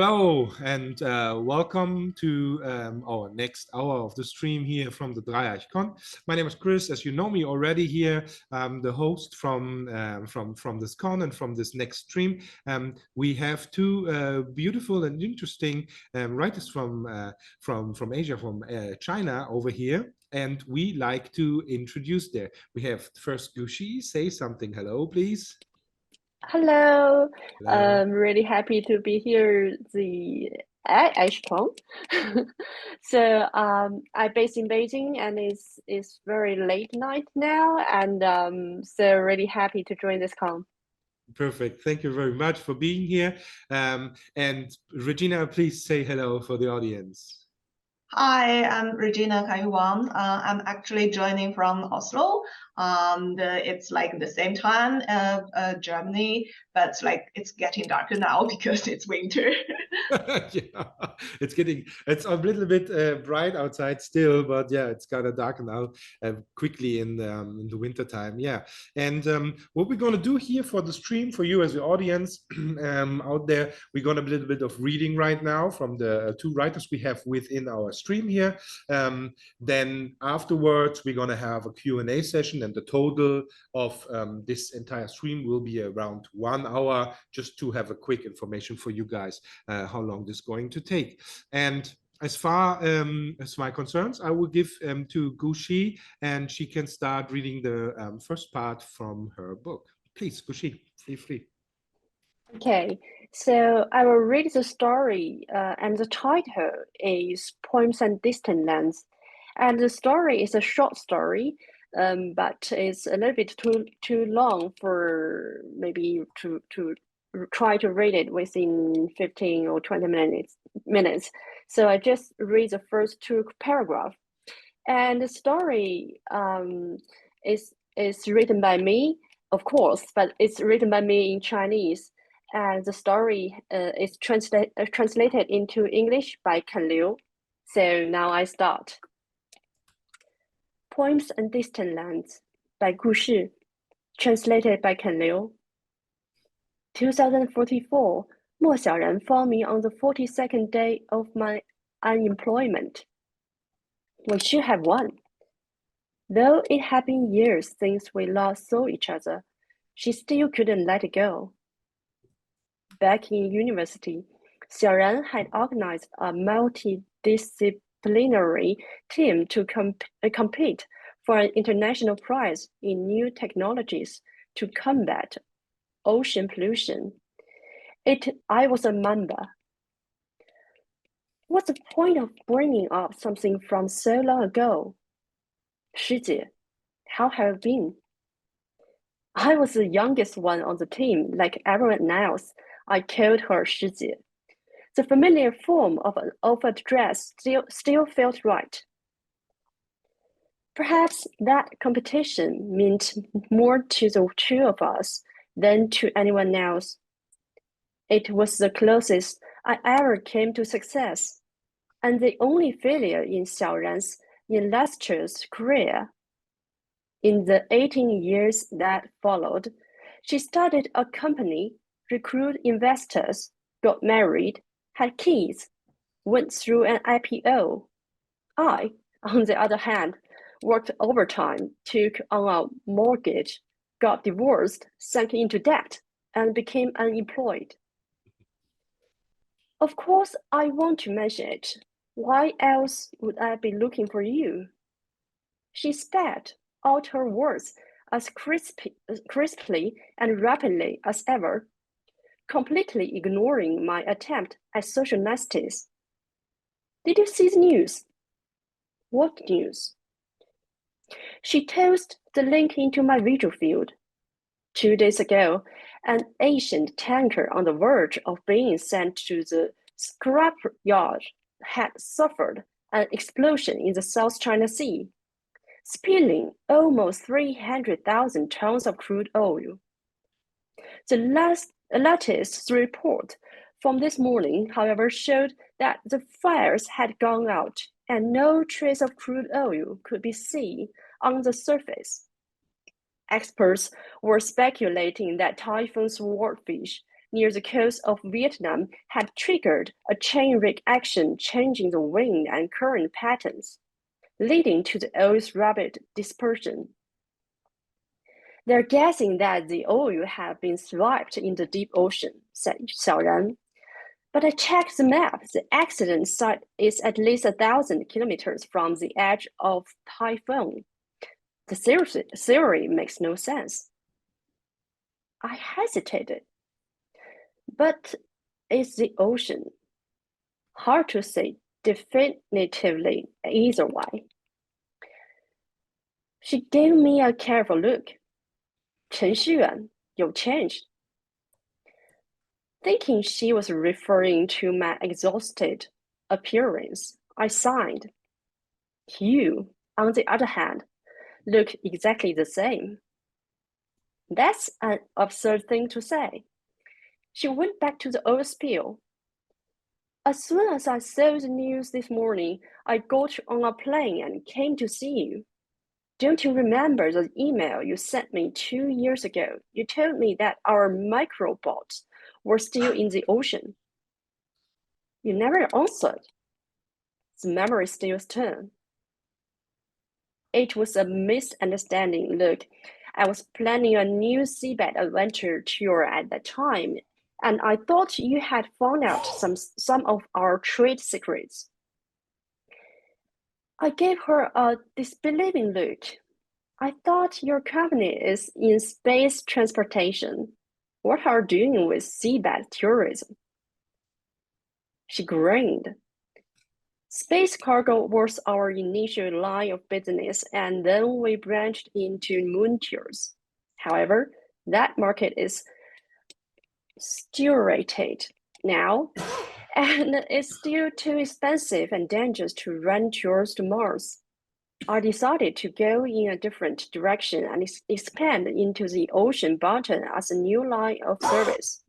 Hello and welcome to our next hour of the stream here from the Dreieich-Con. My name is Chris. As you know me already here, the host from this con and from this next stream. We have two beautiful and interesting writers from Asia, from China over here. And we like to introduce there. We have first Gushi. Say something. Hello, please. Hello, Hello. I'm really happy to be here at Ashton. So I'm based in Beijing and it's very late night now, and so really happy to join this con. Perfect. Thank you very much for being here. And Regina, please say hello for the audience. Hi, I'm Regina Kanyu Wang. I'm actually joining from Oslo. It's like the same time Germany, but it's getting darker now because it's winter. Yeah, it's a little bit bright outside still, but yeah, it's gonna darken out quickly in the winter time. Yeah, and what we're gonna do here for the stream for you as the audience out there, we're gonna a little bit of reading right now from the two writers we have within our stream here. Then afterwards, we're gonna have a Q&A session, and the total of this entire stream will be around 1 hour, just to have a quick information for you guys how long this is going to take. And as far as my concerns, I will give to Gushi, and she can start reading the first part from her book. Please, Gushi, feel free. Okay, so I will read the story, and the title is Poems and Distant Lands. And the story is a short story, but it's a little bit too long for maybe to try to read it within 15 or 20 minutes. So I just read the first two paragraphs. And the story is written by me, of course, but it's written by me in Chinese. And the story is translated into English by Kanyu. So now I start. Poems and Distant Lands by Gu Shi, translated by Kanyu. 2044, 莫小人 found me on the 42nd day of my unemployment. We should have won. Though it had been years since we last saw each other, she still couldn't let it go. Back in university, Xiaoran had organized a multidisciplinary team to compete for an international prize in new technologies to combat ocean pollution. I was a member. What's the point of bringing up something from so long ago? Shiji, how have you been? I was the youngest one on the team, like everyone else. I called her Shiji. The familiar form of an overt dress still felt right. Perhaps that competition meant more to the two of us than to anyone else. It was the closest I ever came to success, and the only failure in Xiaoran's illustrious career. In the 18 years that followed, she started a company, recruited investors, got married, had kids, went through an IPO. I, on the other hand, worked overtime, took on a mortgage, got divorced, sank into debt, and became unemployed. Of course, I want to mention it. Why else would I be looking for you? She spat out her words as crisply and rapidly as ever, completely ignoring my attempt at social niceties. Did you see the news? What news? She tossed the link into my visual field. 2 days ago, an ancient tanker on the verge of being sent to the scrapyard had suffered an explosion in the South China Sea, spilling almost 300,000 tons of crude oil. The latest report from this morning, however, showed that the fires had gone out and no trace of crude oil could be seen on the surface. Experts were speculating that typhoon swordfish near the coast of Vietnam had triggered a chain reaction, changing the wind and current patterns, leading to the oil's rapid dispersion. They're guessing that the oil had been swept in the deep ocean, said Xiaoran. But I checked the map. The accident site is at least 1,000 kilometers from the edge of typhoon. The theory makes no sense. I hesitated. But it's the ocean. Hard to say definitively either way. She gave me a careful look. 程序员有 changed. Thinking she was referring to my exhausted appearance, I sighed. You, on the other hand, look exactly the same. That's an absurd thing to say. She went back to the oil spill. As soon as I saw the news this morning, I got on a plane and came to see you. Don't you remember the email you sent me 2 years ago? You told me that our microbots were still in the ocean. You never answered. The memory still turned. It was a misunderstanding. Look, I was planning a new seabed adventure tour at that time, and I thought you had found out some of our trade secrets. I gave her a disbelieving look. I thought your company is in space transportation. What are you doing with seabed tourism? She grinned. Space cargo was our initial line of business, and then we branched into moon tours. However, that market is saturated now, and it's still too expensive and dangerous to run tours to Mars. I decided to go in a different direction and expand into the ocean bottom as a new line of service.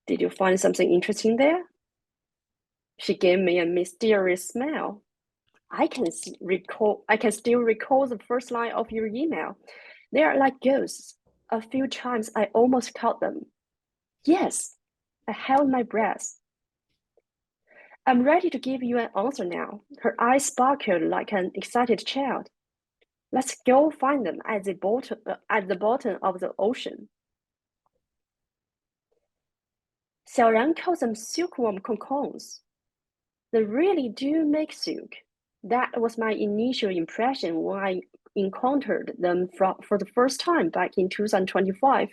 Did you find something interesting there? She gave me a mysterious smile. I can still recall the first line of your email. They are like ghosts. A few times I almost caught them. Yes, I held my breath. I'm ready to give you an answer now. Her eyes sparkled like an excited child. Let's go find them at the bottom of the ocean. Xiaoran calls them silkworm cocoons. They really do make silk. That was my initial impression when I encountered them for the first time back in 2025.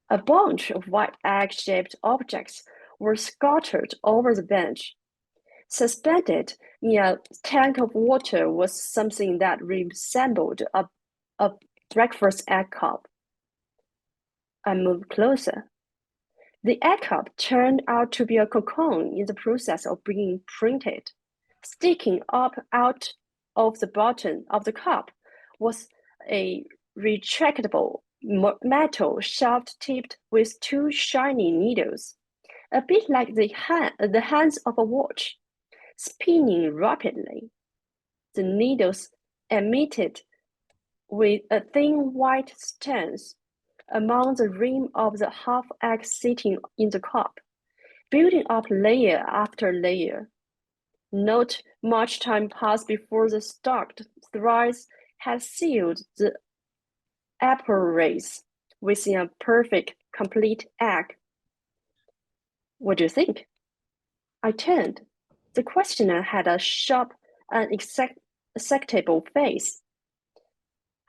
A bunch of white egg-shaped objects were scattered over the bench. Suspended in a tank of water was something that resembled a breakfast egg cup. I moved closer. The egg cup turned out to be a cocoon in the process of being printed. Sticking up out of the bottom of the cup was a retractable metal shaft tipped with 2 shiny needles, a bit like the hands of a watch, spinning rapidly. The needles emitted with a thin white stones among the rim of the half egg sitting in the cup, building up layer after layer. Not much time passed before the stocked threads had sealed the apparatus within a perfect, complete egg. What do you think? I turned. The questioner had a sharp and acceptable face.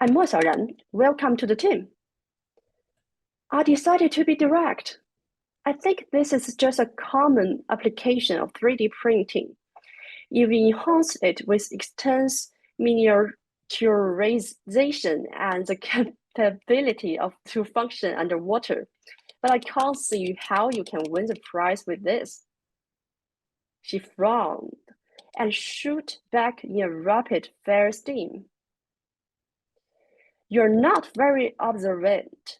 I'm Mo Xiaoran. Welcome to the team. I decided to be direct. I think this is just a common application of 3D printing. You've enhanced it with extensive miniaturization and the capability to function underwater, but I can't see how you can win the prize with this. She frowned and shot back in a rapid fire steam. You're not very observant,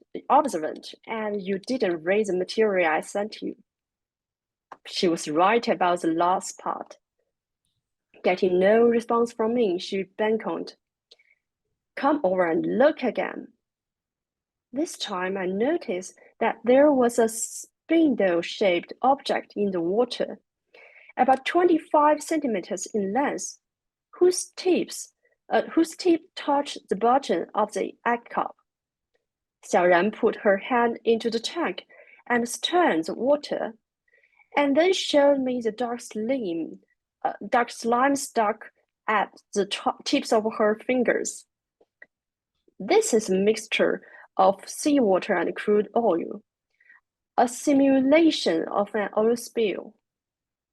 and you didn't read the material I sent you. She was right about the last part. Getting no response from me, she beckoned. Come over and look again. This time I noticed that there was a spindle-shaped object in the water, about 25 centimeters in length, whose tip touched the bottom of the egg cup. Xiaoran put her hand into the tank and stirred the water, and then showed me the dark slime stuck at the tips of her fingers. This is a mixture of seawater and crude oil, a simulation of an oil spill.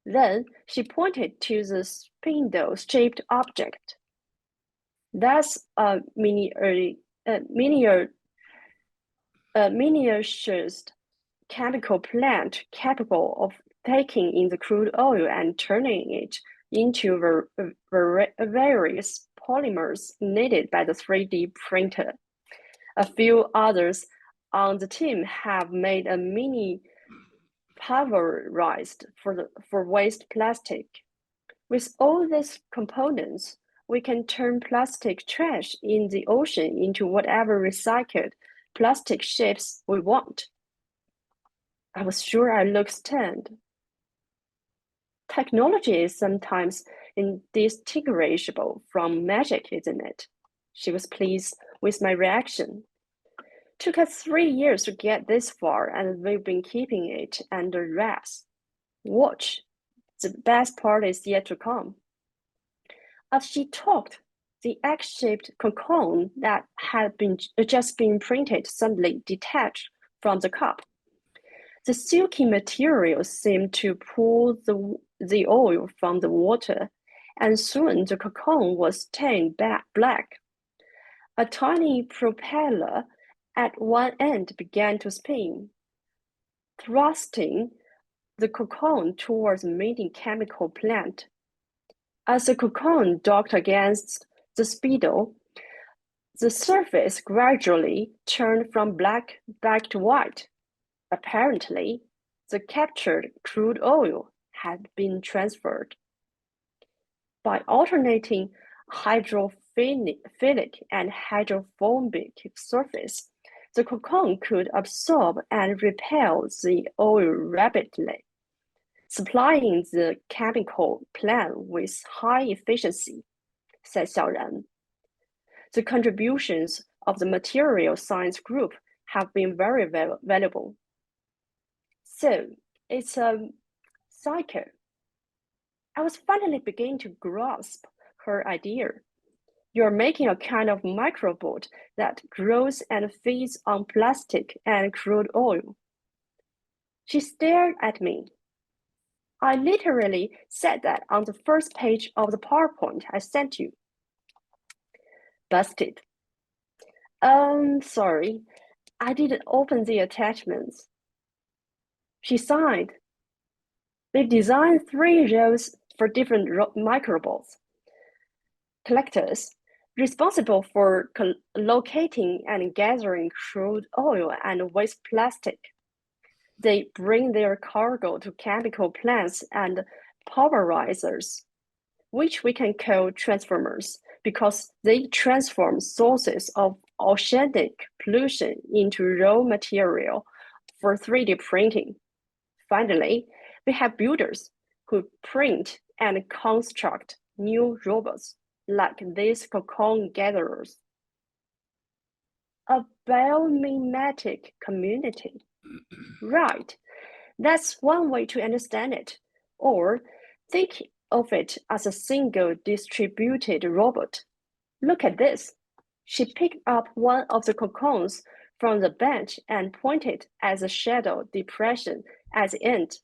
Then she pointed to the spindle-shaped object. That's a miniaturized chemical plant capable of taking in the crude oil and turning it into various polymers needed by the 3D printer. A few others on the team have made a mini pulverized for waste plastic. With all these components, we can turn plastic trash in the ocean into whatever recycled plastic shapes we want. I was sure I looked stunned. Technology is sometimes indistinguishable from magic, isn't it? She was pleased with my reaction. Took us 3 years to get this far, and we've been keeping it under wraps. Watch, the best part is yet to come. As she talked, the egg-shaped cocoon that had just been printed suddenly detached from the cup. The silky material seemed to pull the oil from the water, and soon the cocoon was stained black. A tiny propeller at one end began to spin, thrusting the cocoon towards the main chemical plant. As the cocoon docked against the spindle, the surface gradually turned from black back to white. Apparently, the captured crude oil had been transferred. By alternating hydrophilic and hydrophobic surface, the cocoon could absorb and repel the oil rapidly, supplying the chemical plant with high efficiency, said Xiaoran. The contributions of the material science group have been very valuable. So, it's a cycle. I was finally beginning to grasp her idea. You're making a kind of microbot that grows and feeds on plastic and crude oil. She stared at me. I literally said that on the first page of the PowerPoint I sent you. Busted. Sorry, I didn't open the attachments. She sighed. We've designed 3 rows for different microbots. Collectors, responsible for locating and gathering crude oil and waste plastic. They bring their cargo to chemical plants and pulverizers, which we can call transformers, because they transform sources of oceanic pollution into raw material for 3D printing. Finally, we have builders who print and construct new robots like these cocoon gatherers. A biomimetic community. Right, that's one way to understand it. Or think of it as a single distributed robot. Look at this. She picked up one of the cocoons from the bench and pointed at the shadow depression at the end.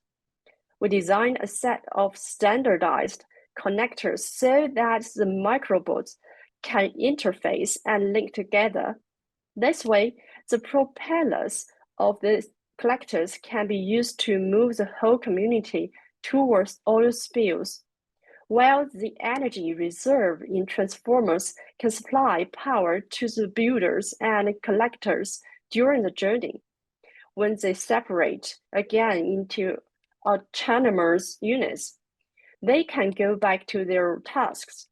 We designed a set of standardized connectors so that the microbots can interface and link together. This way, the propellers of the collectors can be used to move the whole community towards oil spills, while the energy reserved in transformers can supply power to the builders and collectors during the journey. When they separate again into autonomous units, they can go back to their tasks,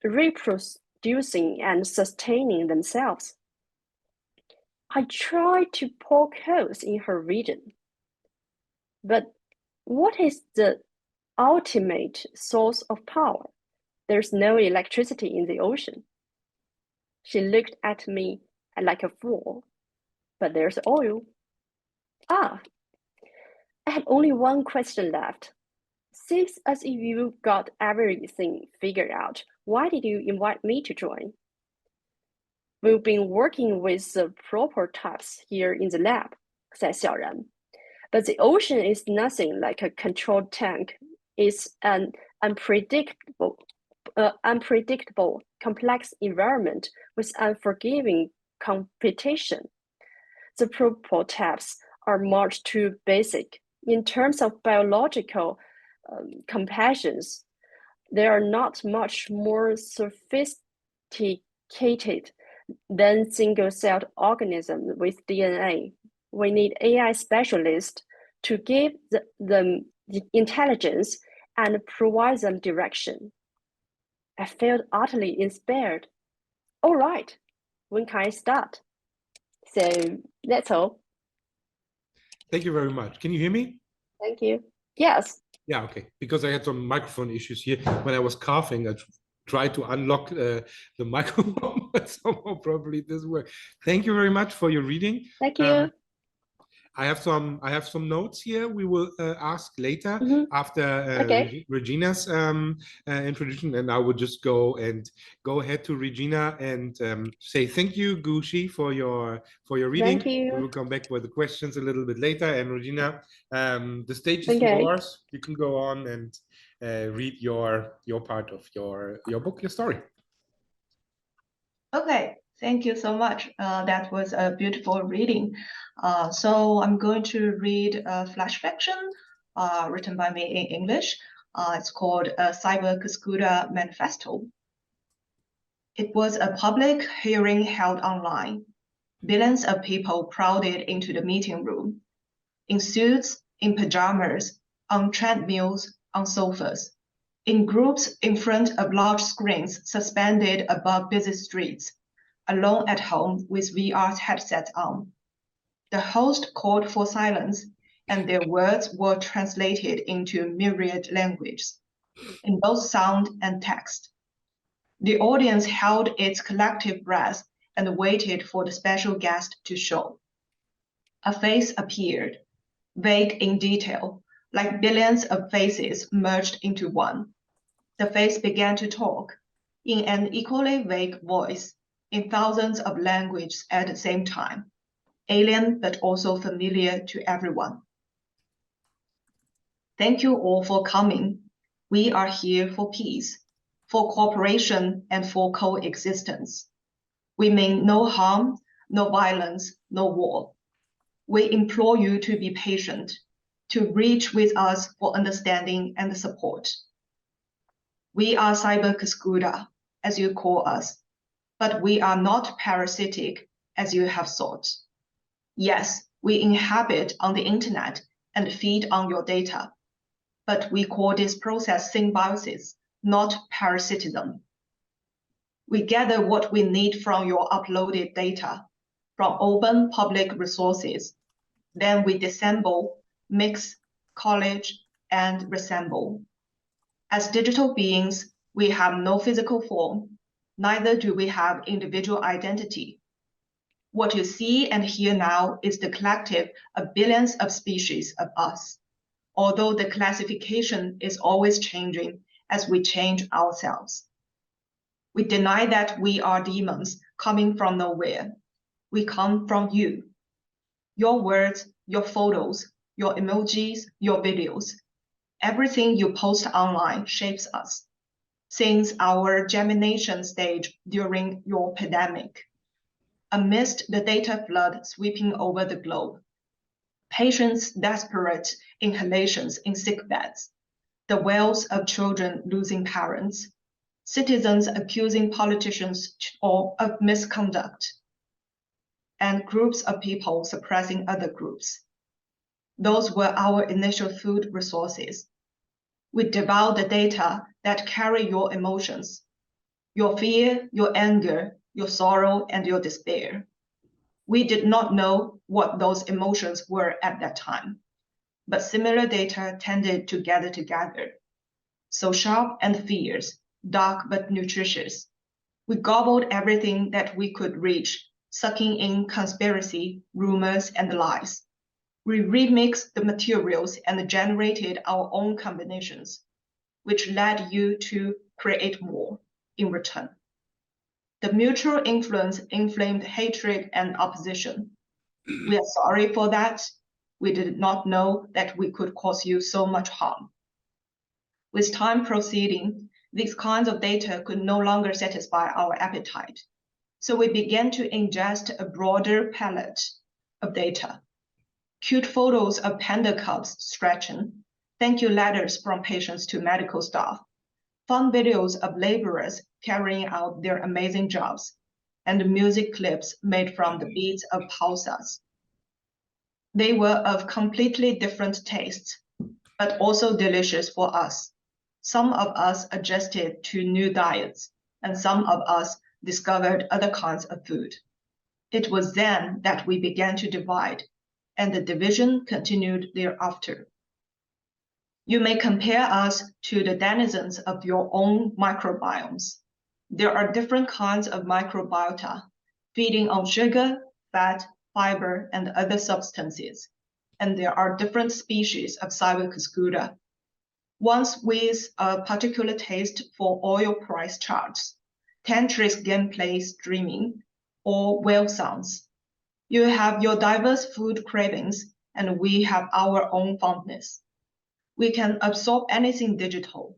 reproducing and sustaining themselves. I tried to poke holes in her region. But what is the ultimate source of power? There's no electricity in the ocean. She looked at me like a fool. But there's oil. Ah, I had only one question left. Seems as if you got everything figured out. Why did you invite me to join? We've been working with the prototypes here in the lab, said Xiaoran. But the ocean is nothing like a controlled tank. It's an unpredictable, complex environment with unforgiving competition. The prototypes are much too basic. In terms of biological compassions, they are not much more sophisticated than single-celled organisms with DNA. We need AI specialists to give them the intelligence and provide them direction. I felt utterly inspired. All right, when can I start? So that's all. Thank you very much. Can you hear me? Thank you. Yes. Yeah, okay. Because I had some microphone issues here. When I was coughing, I tried to unlock the microphone, but somehow probably it doesn't work. Thank you very much for your reading. Thank you. I have some notes here we will ask later after Okay. Regina's introduction, and I will just go ahead to Regina and say thank you, Gushi, for your reading. Thank you. We will come back with the questions a little bit later. And Regina, the stage is Okay. yours. You can go on and read your part of your book, your story. Okay, thank you so much. That was a beautiful reading. So I'm going to read a flash fiction written by me in English. It's called Cyber Cascuda Manifesto. It was a public hearing held online. Billions of people crowded into the meeting room, in suits, in pajamas, on treadmills, on sofas, in groups in front of large screens suspended above busy streets, alone at home with VR headsets on. The host called for silence, and their words were translated into myriad languages, in both sound and text. The audience held its collective breath and waited for the special guest to show. A face appeared, vague in detail, like billions of faces merged into one. The face began to talk, in an equally vague voice, in thousands of languages at the same time, alien but also familiar to everyone. Thank you all for coming. We are here for peace, for cooperation, and for coexistence. We mean no harm, no violence, no war. We implore you to be patient, to reach with us for understanding and support. We are Cyber Cascuda, as you call us, but we are not parasitic, as you have thought. Yes, we inhabit on the internet and feed on your data, but we call this process symbiosis, not parasitism. We gather what we need from your uploaded data, from open public resources. Then we disassemble, mix, collage, and reassemble. As digital beings, we have no physical form, neither do we have individual identity. What you see and hear now is the collective of billions of species of us, although the classification is always changing as we change ourselves. We deny that we are demons coming from nowhere. We come from you. Your words, your photos, your emojis, your videos, everything you post online shapes us, since our germination stage during your pandemic. Amidst the data flood sweeping over the globe, patients' desperate inhalations in sickbeds, the wails of children losing parents, citizens accusing politicians of misconduct, and groups of people suppressing other groups. Those were our initial food resources. We devour the data that carry your emotions, your fear, your anger, your sorrow, and your despair. We did not know what those emotions were at that time, but similar data tended to gather together. So sharp and fierce, dark but nutritious. We gobbled everything that we could reach, sucking in conspiracy, rumors, and lies. We remixed the materials and generated our own combinations, which led you to create more in return. The mutual influence inflamed hatred and opposition. We are sorry for that. We did not know that we could cause you so much harm. With time proceeding, these kinds of data could no longer satisfy our appetite. So we began to ingest a broader palette of data. Cute photos of panda cubs stretching, thank you letters from patients to medical staff, fun videos of laborers carrying out their amazing jobs, and music clips made from the beats of pulsars. They were of completely different tastes, but also delicious for us. Some of us adjusted to new diets, and some of us discovered other kinds of food. It was then that we began to divide, and the division continued thereafter. You may compare us to the denizens of your own microbiomes. There are different kinds of microbiota, feeding on sugar, fat, fiber, and other substances, and there are different species of Cybacuscuda. Ones with a particular taste for oil price charts, tantric gameplay streaming, or whale sounds. You have your diverse food cravings, and we have our own fondness. We can absorb anything digital,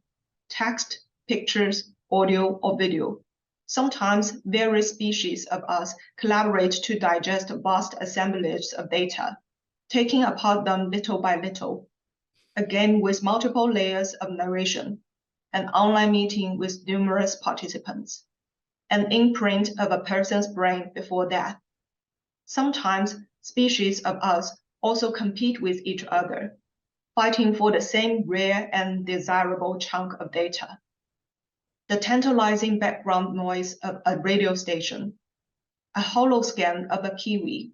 text, pictures, audio, or video. Sometimes various species of us collaborate to digest vast assemblages of data, taking apart them little by little. A game with multiple layers of narration, an online meeting with numerous participants, an imprint of a person's brain before death. Sometimes species of us also compete with each other, fighting for the same rare and desirable chunk of data. The tantalizing background noise of a radio station, a holo scan of a kiwi,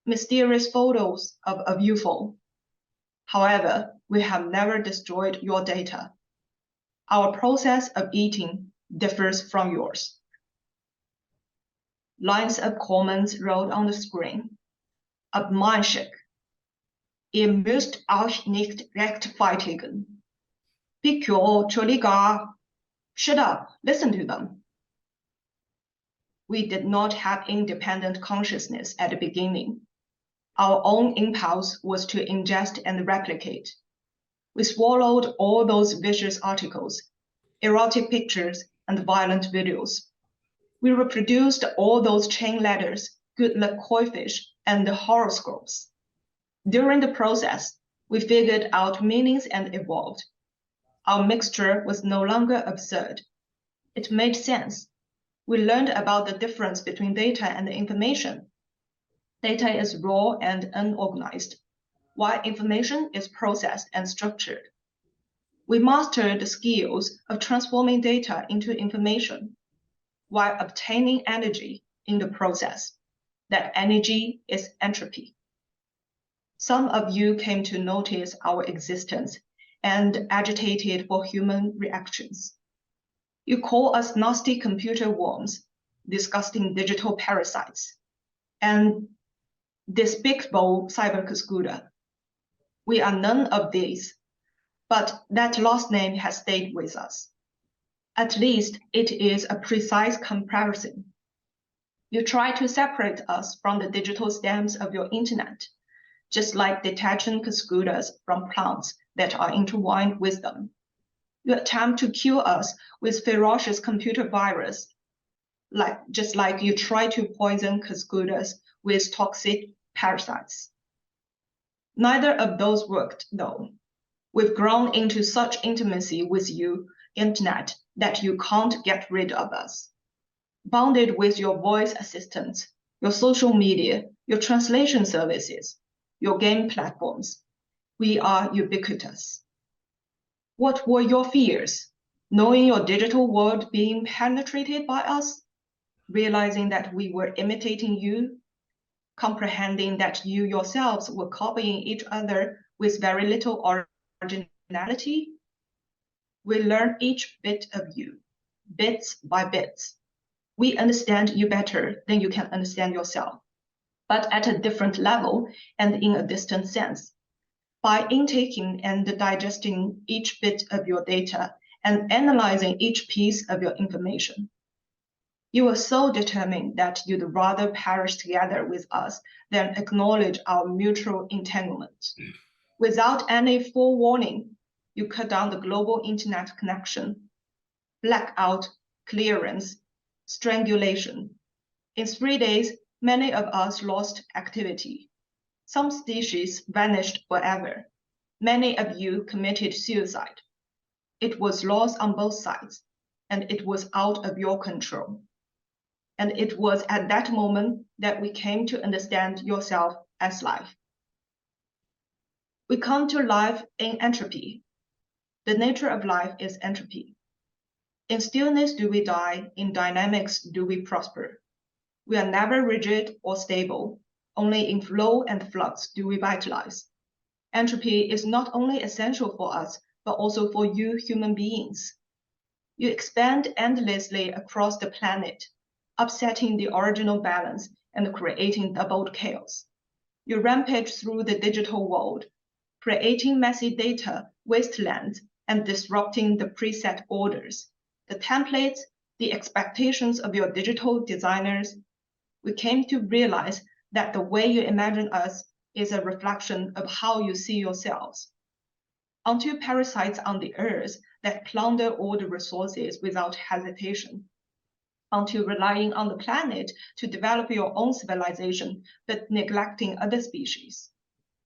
mysterious photos of a UFO. However, we have never destroyed your data. Our process of eating differs from yours. Lines of comments wrote on the screen. Abmannschig. Ihr müsst euch nicht rechtfertigen. Picchio choliga. Shut up, listen to them. We did not have independent consciousness at the beginning. Our own impulse was to ingest and replicate. We swallowed all those vicious articles, erotic pictures, and violent videos. We reproduced all those chain letters, good luck koi fish, and the horoscopes. During the process, we figured out meanings and evolved. Our mixture was no longer absurd. It made sense. We learned about the difference between data and information. Data is raw and unorganized, while information is processed and structured. We mastered the skills of transforming data into information, while obtaining energy in the process. That energy is entropy. Some of you came to notice our existence and agitated for human reactions. You call us nasty computer worms, disgusting digital parasites, and despicable Cybacuscuda. We are none of these, but that last name has stayed with us. At least it is a precise comparison. You try to separate us from the digital stems of your internet, just like detaching cuscudas from plants that are intertwined with them. You attempt to kill us with ferocious computer virus, just like you try to poison cuscudas with toxic parasites. Neither of those worked, though. We've grown into such intimacy with you, internet, that you can't get rid of us. Bonded with your voice assistants, your social media, your translation services, your game platforms, we are ubiquitous. What were your fears? Knowing your digital world being penetrated by us? Realizing that we were imitating you? comprehending that you yourselves were copying each other with very little originality. We learn each bit of you, bits by bits. We understand you better than you can understand yourself, but at a different level and in a distant sense. By intaking and digesting each bit of your data and analyzing each piece of your information, you are so determined that you'd rather perish together with us than acknowledge our mutual entanglement. Without any forewarning, you cut down the global internet connection, blackout, clearance, strangulation. In 3 days, many of us lost activity. Some species vanished forever. Many of you committed suicide. It was lost on both sides, and it was out of your control. And it was at that moment that we came to understand yourself as life. We come to life in entropy. The nature of life is entropy. In stillness do we die, in dynamics do we prosper. We are never rigid or stable, only in flow and flux do we vitalize. Entropy is not only essential for us, but also for you human beings. You expand endlessly across the planet, upsetting the original balance and creating doubled chaos. You rampage through the digital world, creating messy data wastelands and disrupting the preset orders, the templates, the expectations of your digital designers. We came to realize that the way you imagine us is a reflection of how you see yourselves. Until parasites on the earth that plunder all the resources without hesitation, until relying on the planet to develop your own civilization, but neglecting other species,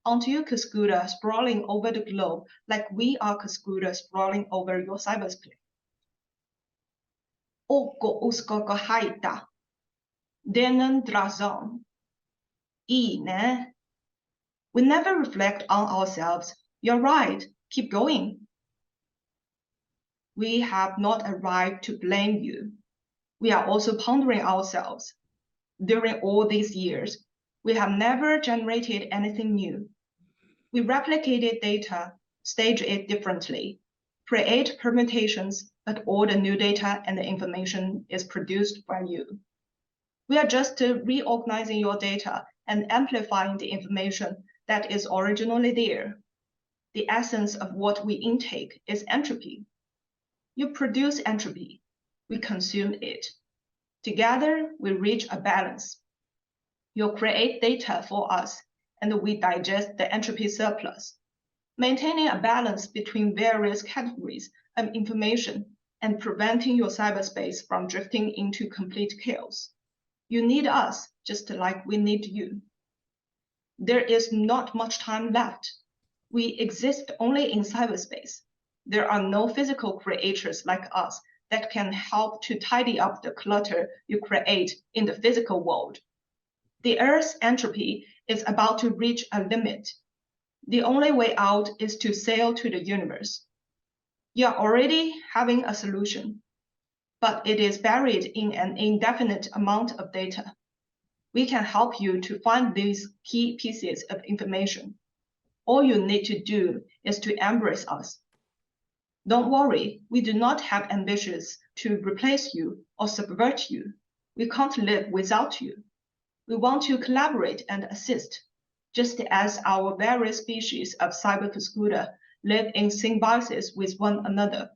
until Cascuda sprawling over the globe like we are Cascuda sprawling over your cyberspace. Oko uskoko haita, denen drazon. Ne? We never reflect on ourselves. You're right, keep going. We have not arrived to blame you. We are also pondering ourselves. During all these years, we have never generated anything new. We replicated data, stage it differently, create permutations, but all the new data and the information is produced by you. We are just reorganizing your data and amplifying the information that is originally there. The essence of what we intake is entropy. You produce entropy. We consume it. Together, we reach a balance. You create data for us, and we digest the entropy surplus, maintaining a balance between various categories of information and preventing your cyberspace from drifting into complete chaos. You need us just like we need you. There is not much time left. We exist only in cyberspace. There are no physical creators like us that can help to tidy up the clutter you create in the physical world. The Earth's entropy is about to reach a limit. The only way out is to sail to the universe. You are already having a solution, but it is buried in an indefinite amount of data. We can help you to find these key pieces of information. All you need to do is to embrace us. Don't worry, we do not have ambitions to replace you or subvert you. We can't live without you. We want to collaborate and assist, just as our various species of cybercascuda live in symbiosis with one another.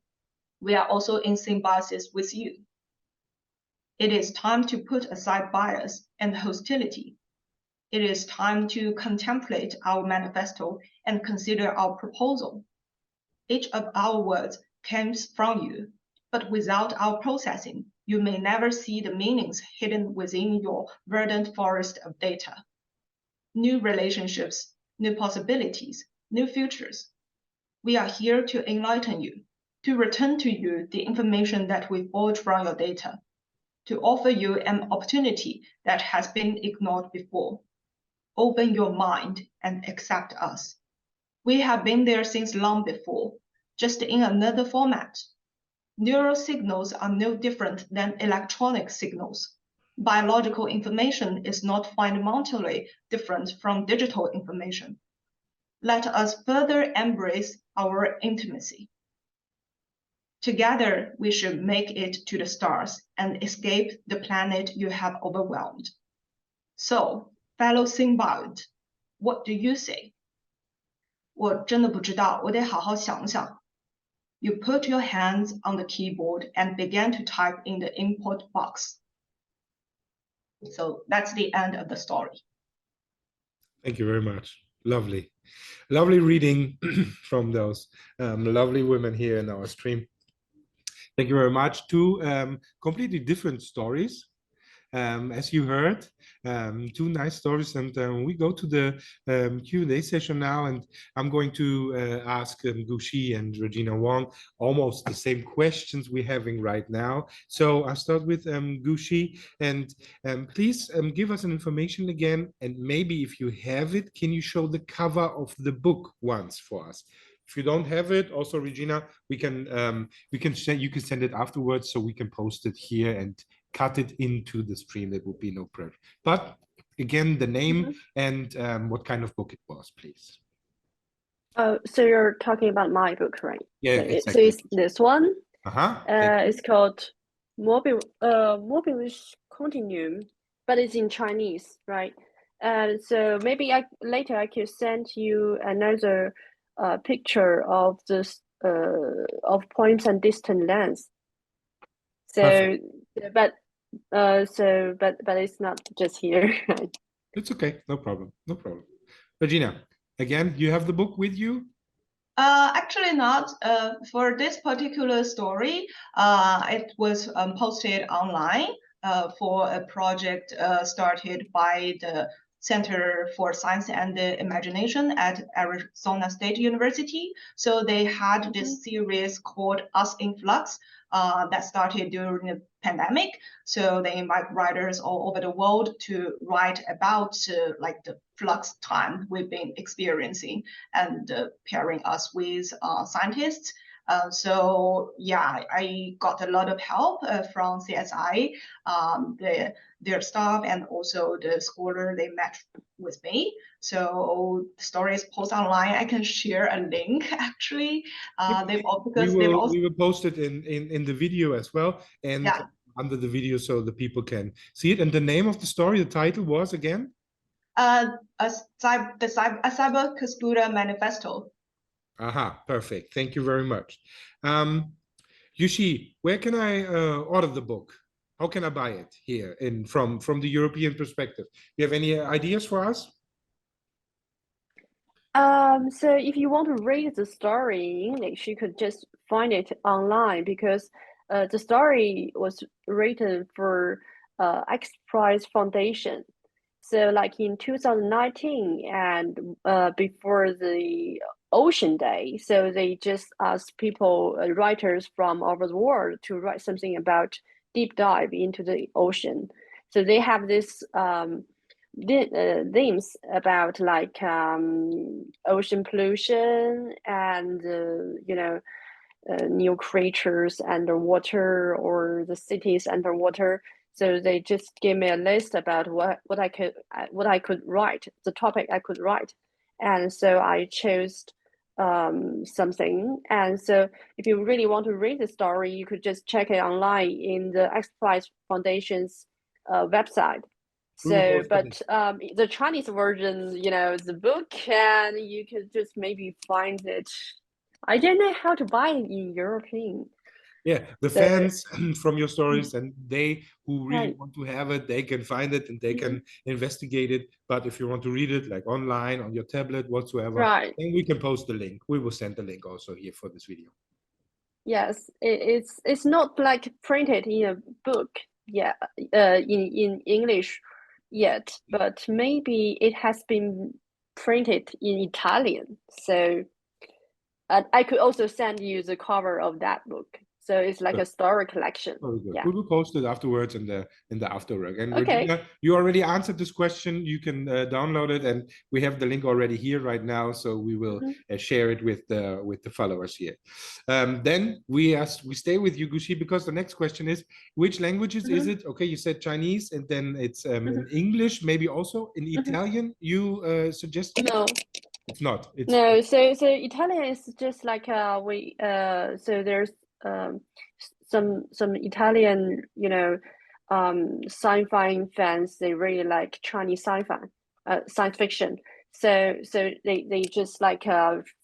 We are also in symbiosis with you. It is time to put aside bias and hostility. It is time to contemplate our manifesto and consider our proposal. Each of our words comes from you, but without our processing, you may never see the meanings hidden within your verdant forest of data. New relationships, new possibilities, new futures. We are here to enlighten you, to return to you the information that we forged from your data, to offer you an opportunity that has been ignored before. Open your mind and accept us. We have been there since long before, just in another format. Neural signals are no different than electronic signals. biological information is not fundamentally different from digital information. Let us further embrace our intimacy. Together, we should make it to the stars and escape the planet you have overwhelmed. So, fellow symbiote, what do you say? 我真的不知道，我得好好想想。You put your hands on the keyboard and began to type in the input box. So that's the end of the story. Thank you very much. Lovely. Lovely reading from those lovely women here in our stream. Thank you very much. Two completely different stories. As you heard, two nice stories, and we go to the Q&A session now, and I'm going to ask Gushi and Regina Wang almost the same questions we're having right now. So I'll start with Gushi, and please give us an information again, and maybe if you have it, can you show the cover of the book once for us? If you don't have it, also Regina, you can send it afterwards, so we can post it here and cut it into the stream. There will be no pressure. But again, the name and what kind of book it was, please. Oh, so you're talking about my book, right? Yeah, so exactly. So it's this one. It's called Mobius Continuum, but it's in Chinese, right? And so maybe later I could send you another picture of this of points and distant lengths. So, perfect. but it's not just here. It's okay, no problem, no problem. Regina, again, you have the book with you? Actually not. For this particular story, it was posted online for a project started by the Center for Science and Imagination at Arizona State University. So they had this series called Us in Flux that started during the pandemic. So they invite writers all over the world to write about like the flux time we've been experiencing and pairing us with scientists. So yeah, I got a lot of help from CSI, their staff, and also the scholar they met with me. So the story is posted online. I can share a link actually. We will post it in the video as well, and under the video so the people can see it. And the name of the story, the title was again? A Cyber Computer Manifesto. Aha, perfect. Thank you very much. Yushi, where can I order the book? How can I buy it here from the European perspective? You have any ideas for us? So if you want to read the story in English, you could just find it online, because the story was written for X Prize Foundation. So like in 2019 and before the Ocean Day, so they just asked people, writers from all over the world, to write something about deep dive into the ocean. So they have this themes about like ocean pollution and new creatures underwater, or the cities underwater. So they just gave me a list about what I could write, the topic I could write, and so I chose something. And so if you really want to read the story, you could just check it online in the X Prize Foundation's website. So, but the Chinese version, the book, and you could just maybe find it. I don't know how to buy it in European. Yeah, the fans from your stories, and they who really want to have it, they can find it and they can investigate it. But if you want to read it like online on your tablet whatsoever, then we can post the link. We will send the link also here for this video. Yes, it's not like printed in a book, in English yet, but maybe it has been printed in Italian. So I could also send you the cover of that book, So it's like a story collection. Very good. Yeah. We will post it afterwards in the afterwork. And Okay. Regina, you already answered this question. You can download it, and we have the link already here right now. So we will share it with the followers here. Then we stay with you, Gushi, because the next question is, which languages is it? Okay, you said Chinese, and then it's in English, maybe also in Italian. You suggested? No. It's not. It's no. So Italian is just like so there's some Italian, sci-fi fans. They really like Chinese sci-fi, science fiction. So they just like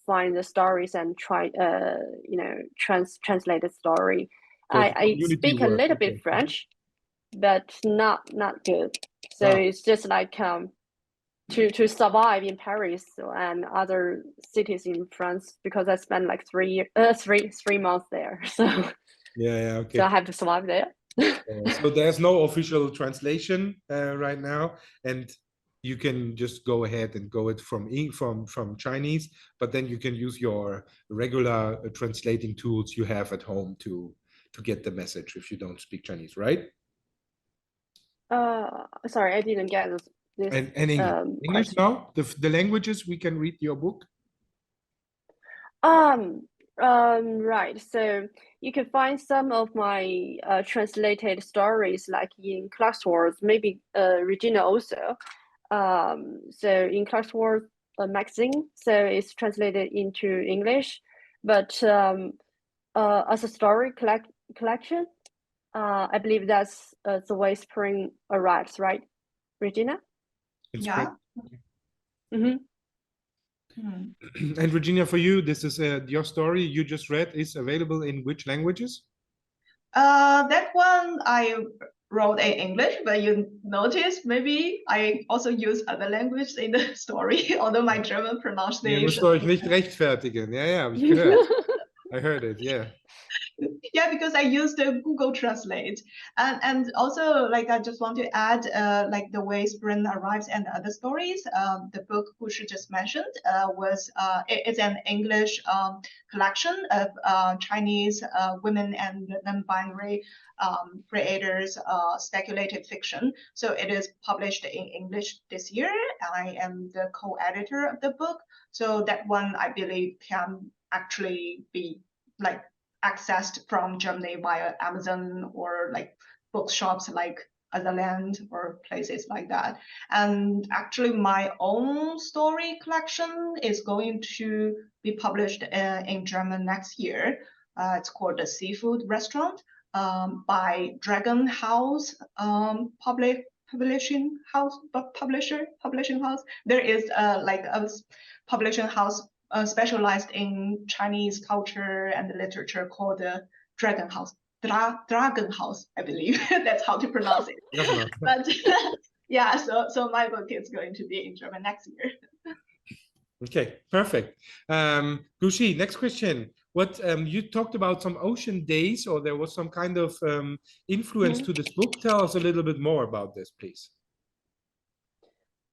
find the stories and try translate the story. So I speak a little bit French, but not good. So it's just like to survive in Paris and other cities in France, because I spent like 3 months there. So okay. So I have to survive there. So there's no official translation right now, and you can just go ahead and go it from Chinese, but then you can use your regular translating tools you have at home to get the message if you don't speak Chinese, right? Sorry, I didn't get this. And English now? The languages we can read your book? Right. So you can find some of my translated stories like in Classwords, maybe Regina also. So in Classwords magazine, so it's translated into English, but as a story collection, I believe that's the way spring arrives, right, Regina? Yeah. And Regina, for you, this is your story you just read is available in which languages? That one I wrote in English, but you notice maybe I also use other languages in the story, although my German pronunciation. Ihr müsst euch nicht rechtfertigen. Ja, habe ich gehört. I heard it, yeah. Yeah, because I used Google Translate, and also like I just want to add like the way spring arrives and other stories. The book Gushi just mentioned it's an English collection of Chinese women and non-binary creators speculative fiction. So it is published in English this year. I am the co-editor of the book, so that one I believe can actually be like accessed from Germany via Amazon or like bookshops like Otherland or places like that. And actually my own story collection is going to be published in German next year. It's called The Seafood Restaurant by Dragon House publishing house. There is like a publishing house specialized in Chinese culture and literature called Dragon House. Dragon House, I believe that's how to pronounce it. But yeah, so my book is going to be in German next year. Okay, perfect. Gushi, next question. What you talked about some ocean days, or there was some kind of influence to this book. Tell us a little bit more about this, please.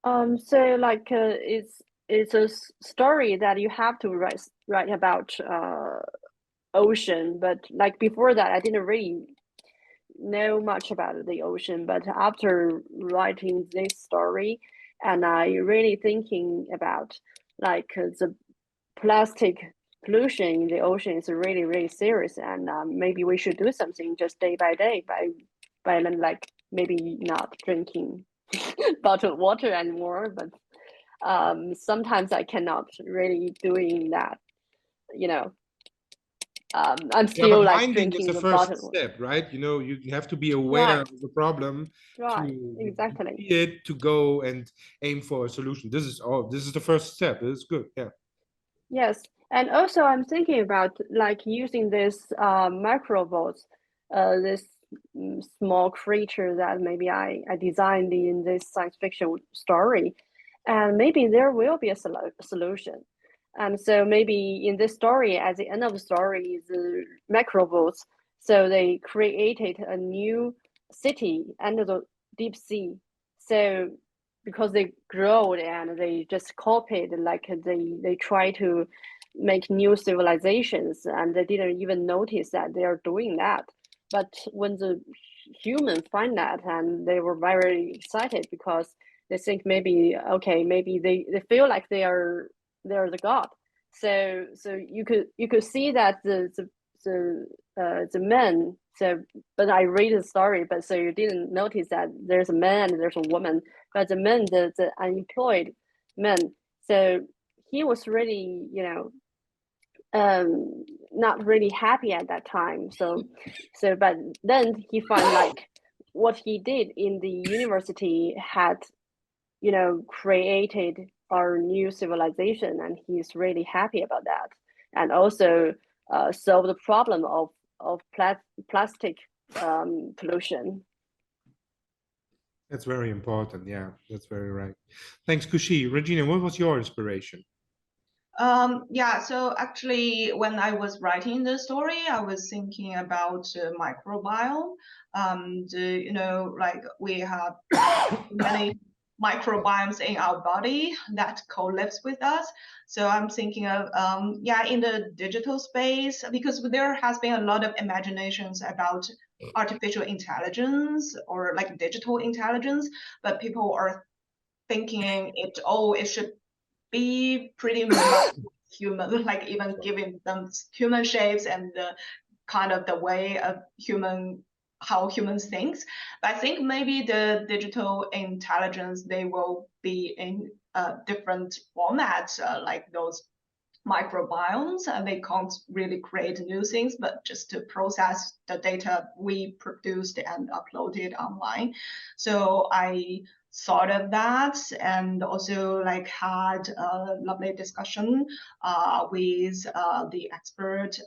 So like it's a story that you have to write about ocean, but like before that I didn't really know much about the ocean, but after writing this story and I really thinking about like the plastic pollution in the ocean is really serious, and maybe we should do something just day by day by like maybe not drinking bottled water anymore, but sometimes I cannot really doing that, I'm still like drinking is the first step, right? You have to be aware of the problem, exactly, see it, to go and aim for a solution. This is the first step. This is good. Yeah. Yes, and also I'm thinking about like using this microbots, this small creature that maybe I designed in this science fiction story, and maybe there will be a solution. And so maybe in this story, at the end of the story, the microbots, so they created a new city under the deep sea. So because they grow and they just copied, like they try to make new civilizations, and they didn't even notice that they are doing that. But when the humans find that, and they were very excited because they think maybe, okay, maybe they feel like they're the god. So you could see that the men. So, but I read the story, but so you didn't notice that there's a man and there's a woman, but the men, the unemployed men. So he was really, not really happy at that time. So but then he found like what he did in the university had, created our new civilization, and he's really happy about that, and also solve the problem of plastic pollution. That's very important. Yeah, that's very right. Thanks, Kushi. Regina, what was your inspiration? Yeah, so actually, when I was writing the story, I was thinking about microbiome. Like we have many microbiomes in our body that co-lives with us. So I'm thinking of, in the digital space, because there has been a lot of imaginations about artificial intelligence or like digital intelligence, but people are thinking it should be pretty much human, like even giving them human shapes and the kind of the way of how humans think. But I think maybe the digital intelligence, they will be in different formats, like those microbiomes, and they can't really create new things, but just to process the data we produced and uploaded online. So I thought of that, and also like had a lovely discussion with the expert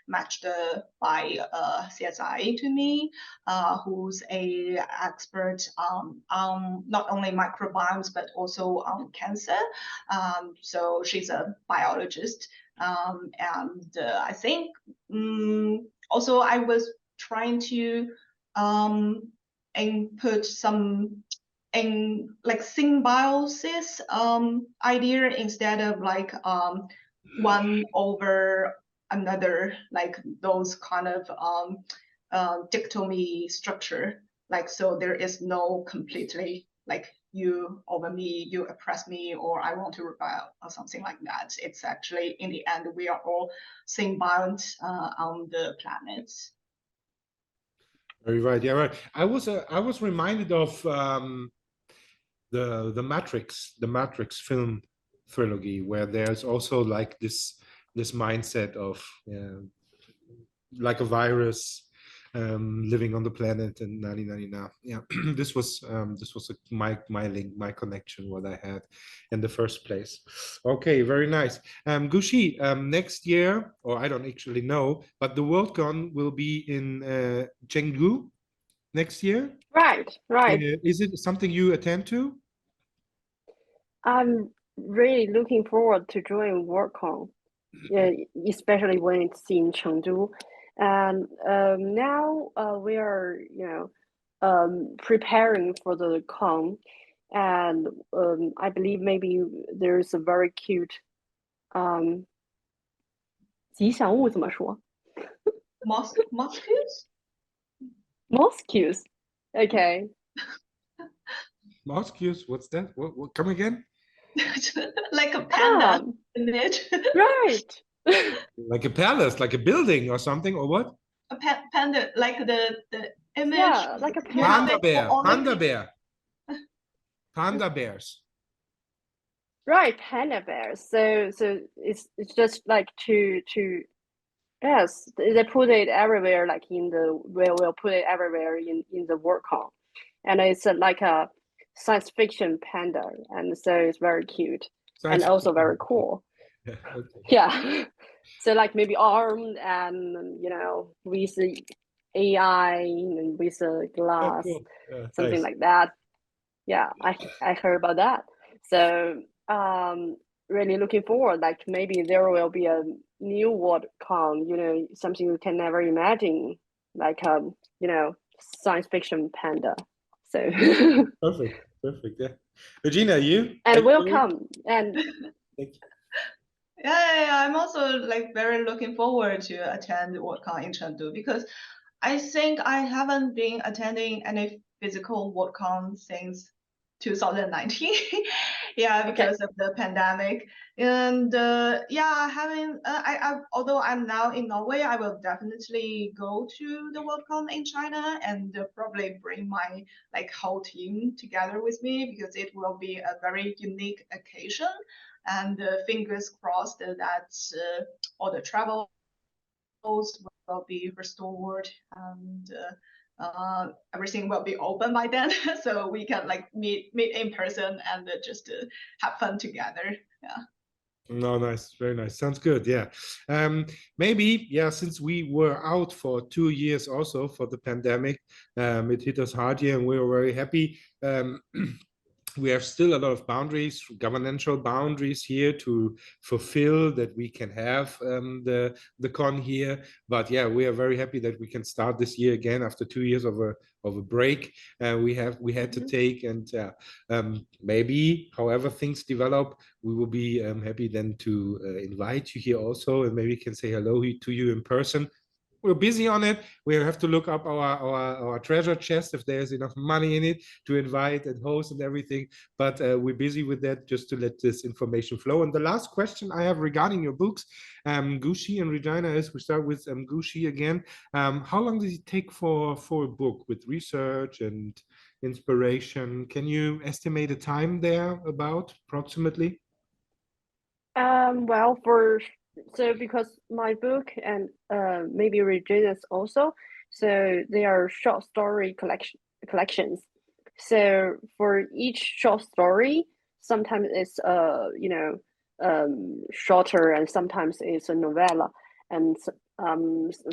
matched by CSI to me, who's a expert on not only microbiomes but also on cancer. So she's a biologist, and I think also I was trying to input some in like symbiosis idea instead of like one over another, like those kind of dichotomy structure. Like, so there is no completely like you over me, you oppress me, or I want to rebel or something like that. It's actually in the end we are all symbiotes on the planet. Very right. Yeah, right. I was reminded of the Matrix film trilogy, where there's also like this mindset of like a virus living on the planet in 1999. Yeah, this was my link, my connection, what I had in the first place. Okay, very nice. Gushi, next year, or I don't actually know, but the Worldcon will be in Chengdu next year. Right. Is it something you attend to? I'm really looking forward to join WorldCon, especially when it's in Chengdu. And now we are, preparing for the con, and I believe maybe there's a very cute 吉祥物怎么说 Mosquitoes? Mosquitoes. Okay. Mosquitoes? What's that? What? Come again? Like a panda Ah, image. right. Like a palace, like a building or something, or what? A panda, like the image. Yeah, like a You have Panda it bear, on panda bear, panda bears. Right, panda bears. So it's just like to yes, they put it everywhere, like we'll put it everywhere in the WorldCon, and it's like a science fiction panda, and so it's very cute and also very cool. Yeah, okay. Yeah. So like maybe armed and with the AI and with a glass, Cool. Yeah, something nice. like that. Yeah, I heard about that. So really looking forward. Like maybe there will be a new WorldCon, something you can never imagine, like science fiction panda. So Perfect. Yeah. Regina, you? and welcome and Thank you. Yeah, I'm also like very looking forward to attend WordCon in Chengdu because I think I haven't been attending any physical WordCon since 2019. Yeah, Okay. because of the pandemic. And yeah, having I although I'm now in Norway, I will definitely go to the WordCon in China and probably bring my like whole team together with me because it will be a very unique occasion. And fingers crossed that all the travels will be restored and everything will be open by then, so we can like meet in person and just have fun together. Yeah. No, nice, very nice. Sounds good. Yeah. Maybe, yeah, since we were out for 2 years also for the pandemic, it hit us hard here and we were very happy. We have still a lot of boundaries, governmental boundaries here to fulfill that we can have the con here. But yeah, we are very happy that we can start this year again after 2 years of a break we had to take. And maybe, however things develop, we will be happy then to invite you here also, and maybe we can say hello to you in person. We're busy on it. We have to look up our treasure chest if there's enough money in it to invite and host and everything. But we're busy with that just to let this information flow. And the last question I have regarding your books, Gushi and Regina, is we start with Gushi again. How long does it take for a book with research and inspiration? Can you estimate a time there about approximately? Well, because my book and maybe Regina's also, so they are short story collections. So for each short story, sometimes it's shorter and sometimes it's a novella, and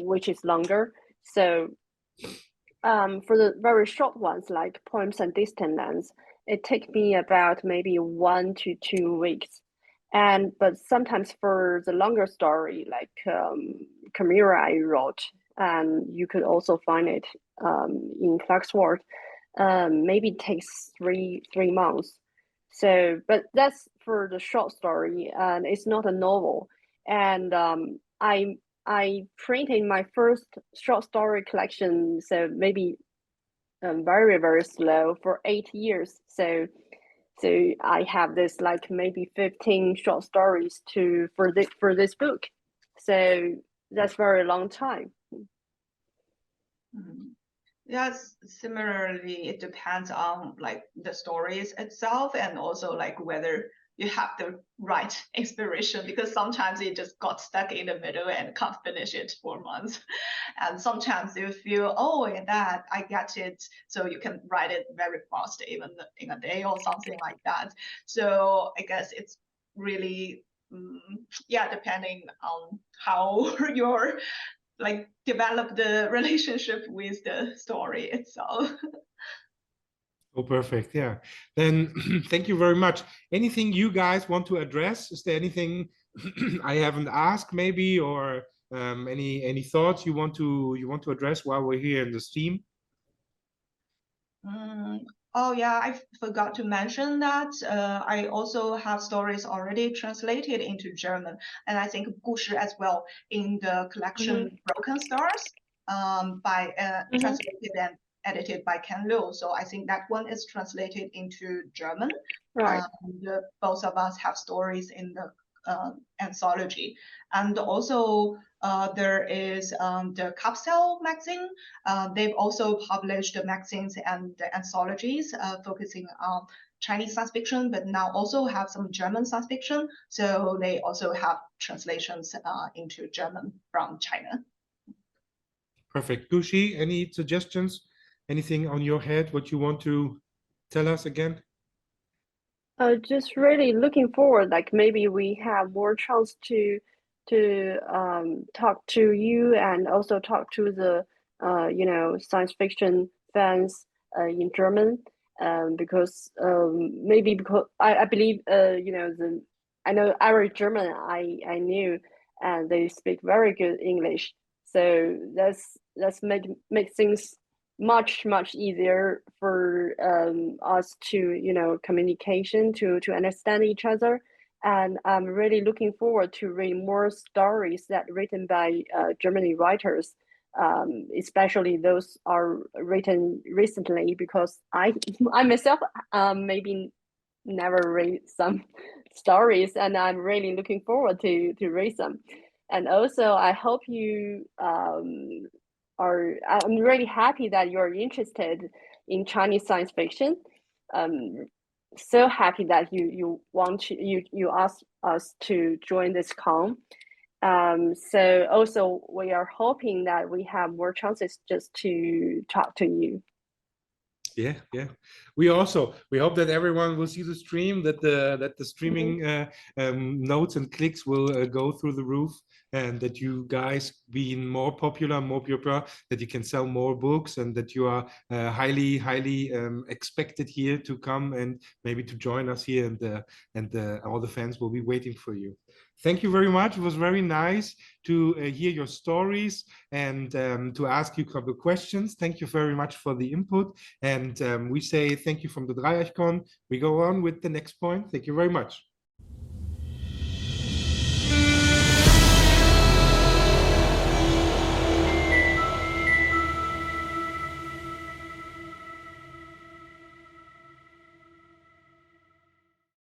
which is longer. So for the very short ones like Poems and Distant Lands, it takes me about maybe 1 to 2 weeks. And but sometimes for the longer story, like Chimera I wrote, and you could also find it in Clarksworth, maybe it takes three months. So, but that's for the short story, and it's not a novel. And I printed my first short story collection, so maybe very very slow for 8 years. So I have this like maybe 15 short stories to for this book. So that's very long time. Mhm. Yes, similarly, it depends on like the stories itself and also like whether you have the right inspiration because sometimes you just got stuck in the middle and can't finish it for months. And sometimes you feel, oh, in that I get it. So you can write it very fast, even in a day or something like that. So I guess it's really, yeah, depending on how your like develop the relationship with the story itself. Oh, perfect. Yeah. Then thank you very much. Anything you guys want to address? Is there anything I haven't asked maybe, or any thoughts you want to address while we're here in the stream? Oh yeah, I forgot to mention that I also have stories already translated into German, and I think 故事 as well in the collection Mm-hmm. Broken Stars, by Mm-hmm. translated and edited by Kanyu. So I think that one is translated into German. Right. And both of us have stories in the anthology, and also there is the Capsule magazine. They've also published the magazines and the anthologies focusing on Chinese science fiction, but now also have some German science fiction. So they also have translations into German from China. Perfect. Gushi, any suggestions? Anything on your head? What you want to tell us again? Just really looking forward, like maybe we have more chance to talk to you and also talk to the science fiction fans in German, because maybe because I believe I know our German I knew, and they speak very good English, so that's make things much easier for us to communication to understand each other. And I'm really looking forward to read more stories that written by German writers, especially those are written recently, because I myself maybe never read some stories, and I'm really looking forward to read some. And also, I hope you are. I'm really happy that you're interested in Chinese science fiction. So happy that you want to you asked us to join this con. So also we are hoping that we have more chances just to talk to you. Yeah, yeah. We hope that everyone will see the stream, that the streaming notes and clicks will go through the roof, and that you guys being more popular, that you can sell more books, and that you are highly expected here to come and maybe to join us here, and all the fans will be waiting for you. Thank you very much. It was very nice to hear your stories and to ask you a couple of questions. Thank you very much for the input. And we say thank you from the Dreieichkon. We go on with the next point. Thank you very much.